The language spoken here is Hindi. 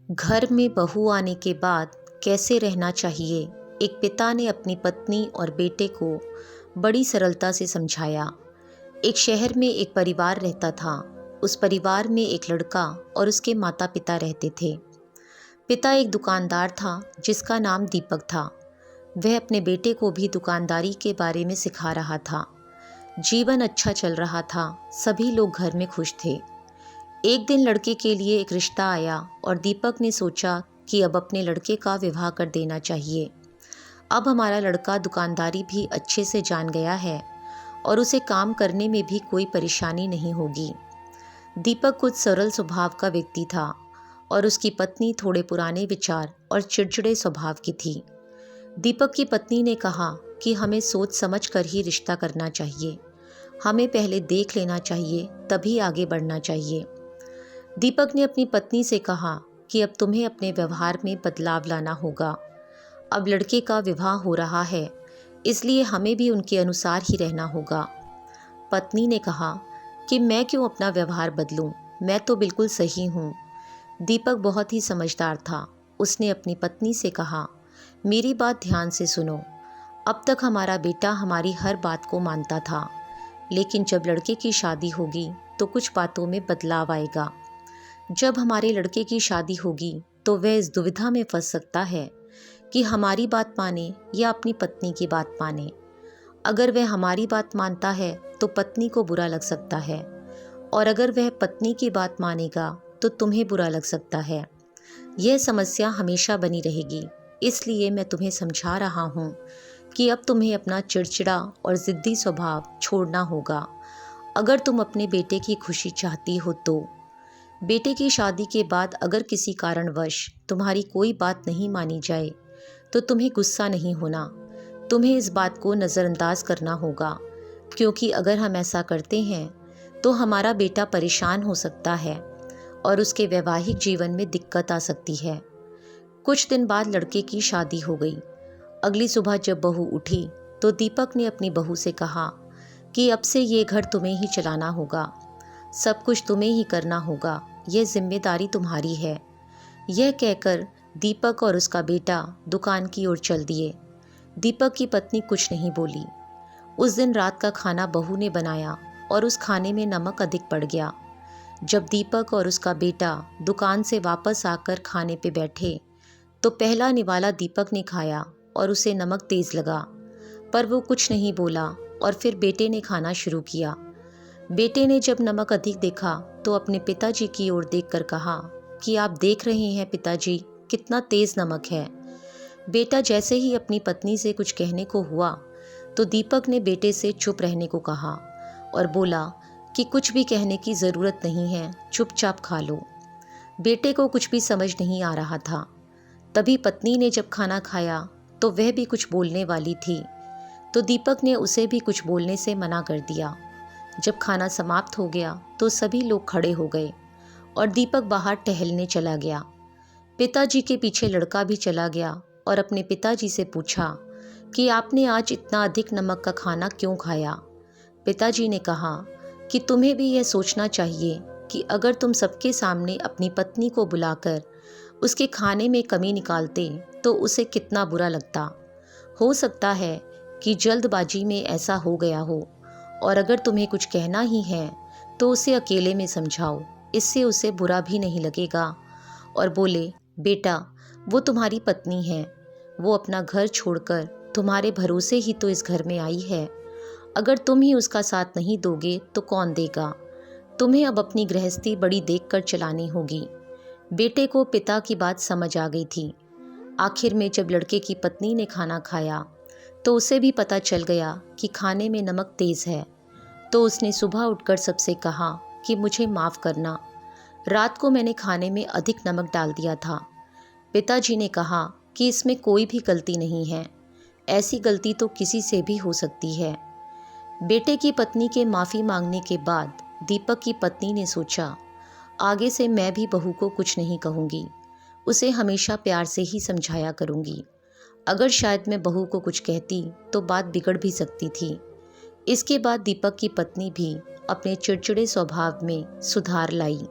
घर में बहू आने के बाद कैसे रहना चाहिए, एक पिता ने अपनी पत्नी और बेटे को बड़ी सरलता से समझाया। एक शहर में एक परिवार रहता था। उस परिवार में एक लड़का और उसके माता पिता रहते थे। पिता एक दुकानदार था जिसका नाम दीपक था। वह अपने बेटे को भी दुकानदारी के बारे में सिखा रहा था। जीवन अच्छा चल रहा था, सभी लोग घर में खुश थे। एक दिन लड़के के लिए एक रिश्ता आया और दीपक ने सोचा कि अब अपने लड़के का विवाह कर देना चाहिए। अब हमारा लड़का दुकानदारी भी अच्छे से जान गया है और उसे काम करने में भी कोई परेशानी नहीं होगी। दीपक कुछ सरल स्वभाव का व्यक्ति था और उसकी पत्नी थोड़े पुराने विचार और चिड़चिड़े स्वभाव की थी। दीपक की पत्नी ने कहा कि हमें सोच समझ कर ही रिश्ता करना चाहिए। हमें पहले देख लेना चाहिए, तभी आगे बढ़ना चाहिए। दीपक ने अपनी पत्नी से कहा कि अब तुम्हें अपने व्यवहार में बदलाव लाना होगा। अब लड़के का विवाह हो रहा है, इसलिए हमें भी उनके अनुसार ही रहना होगा। पत्नी ने कहा कि मैं क्यों अपना व्यवहार बदलूं, मैं तो बिल्कुल सही हूं। दीपक बहुत ही समझदार था। उसने अपनी पत्नी से कहा, मेरी बात ध्यान से सुनो। अब तक हमारा बेटा हमारी हर बात को मानता था, लेकिन जब लड़के की शादी होगी तो कुछ बातों में बदलाव आएगा। जब हमारे लड़के की शादी होगी तो वह इस दुविधा में फंस सकता है कि हमारी बात माने या अपनी पत्नी की बात माने। अगर वह हमारी बात मानता है तो पत्नी को बुरा लग सकता है, और अगर वह पत्नी की बात मानेगा तो तुम्हें बुरा लग सकता है। यह समस्या हमेशा बनी रहेगी। इसलिए मैं तुम्हें समझा रहा हूँ कि अब तुम्हें अपना चिड़चिड़ा और ज़िद्दी स्वभाव छोड़ना होगा, अगर तुम अपने बेटे की खुशी चाहती हो तो। बेटे की शादी के बाद अगर किसी कारणवश तुम्हारी कोई बात नहीं मानी जाए तो तुम्हें गुस्सा नहीं होना। तुम्हें इस बात को नज़रअंदाज करना होगा, क्योंकि अगर हम ऐसा करते हैं तो हमारा बेटा परेशान हो सकता है और उसके वैवाहिक जीवन में दिक्कत आ सकती है। कुछ दिन बाद लड़के की शादी हो गई। अगली सुबह जब बहू उठी तो दीपक ने अपनी बहू से कहा कि अब से ये घर तुम्हें ही चलाना होगा, सब कुछ तुम्हें ही करना होगा, यह जिम्मेदारी तुम्हारी है। यह कहकर दीपक और उसका बेटा दुकान की ओर चल दिए। दीपक की पत्नी कुछ नहीं बोली। उस दिन रात का खाना बहू ने बनाया और उस खाने में नमक अधिक पड़ गया। जब दीपक और उसका बेटा दुकान से वापस आकर खाने पे बैठे तो पहला निवाला दीपक ने खाया और उसे नमक तेज लगा, पर वो कुछ नहीं बोला और फिर बेटे ने खाना शुरू किया। बेटे ने जब नमक अधिक देखा तो अपने पिताजी की ओर देखकर कहा कि आप देख रहे हैं पिताजी, कितना तेज नमक है। बेटा जैसे ही अपनी पत्नी से कुछ कहने को हुआ तो दीपक ने बेटे से चुप रहने को कहा और बोला कि कुछ भी कहने की ज़रूरत नहीं है, चुपचाप खा लो। बेटे को कुछ भी समझ नहीं आ रहा था। तभी पत्नी ने जब खाना खाया तो वह भी कुछ बोलने वाली थी, तो दीपक ने उसे भी कुछ बोलने से मना कर दिया। जब खाना समाप्त हो गया तो सभी लोग खड़े हो गए और दीपक बाहर टहलने चला गया। पिताजी के पीछे लड़का भी चला गया और अपने पिताजी से पूछा कि आपने आज इतना अधिक नमक का खाना क्यों खाया। पिताजी ने कहा कि तुम्हें भी यह सोचना चाहिए कि अगर तुम सबके सामने अपनी पत्नी को बुलाकर उसके खाने में कमी निकालते तो उसे कितना बुरा लगता। हो सकता है कि जल्दबाजी में ऐसा हो गया हो, और अगर तुम्हें कुछ कहना ही है तो उसे अकेले में समझाओ, इससे उसे बुरा भी नहीं लगेगा। और बोले, बेटा वो तुम्हारी पत्नी है, वो अपना घर छोड़कर तुम्हारे भरोसे ही तो इस घर में आई है। अगर तुम ही उसका साथ नहीं दोगे तो कौन देगा। तुम्हें अब अपनी गृहस्थी बड़ी देखकर चलानी होगी। बेटे को पिता की बात समझ आ गई थी। आखिर में जब लड़के की पत्नी ने खाना खाया तो उसे भी पता चल गया कि खाने में नमक तेज है, तो उसने सुबह उठकर सबसे कहा कि मुझे माफ़ करना, रात को मैंने खाने में अधिक नमक डाल दिया था। पिताजी ने कहा कि इसमें कोई भी गलती नहीं है, ऐसी गलती तो किसी से भी हो सकती है। बेटे की पत्नी के माफ़ी मांगने के बाद दीपक की पत्नी ने सोचा, आगे से मैं भी बहू को कुछ नहीं कहूँगी, उसे हमेशा प्यार से ही समझाया करूँगी। अगर शायद मैं बहू को कुछ कहती तो बात बिगड़ भी सकती थी। इसके बाद दीपक की पत्नी भी अपने चिड़चिड़े स्वभाव में सुधार लाई।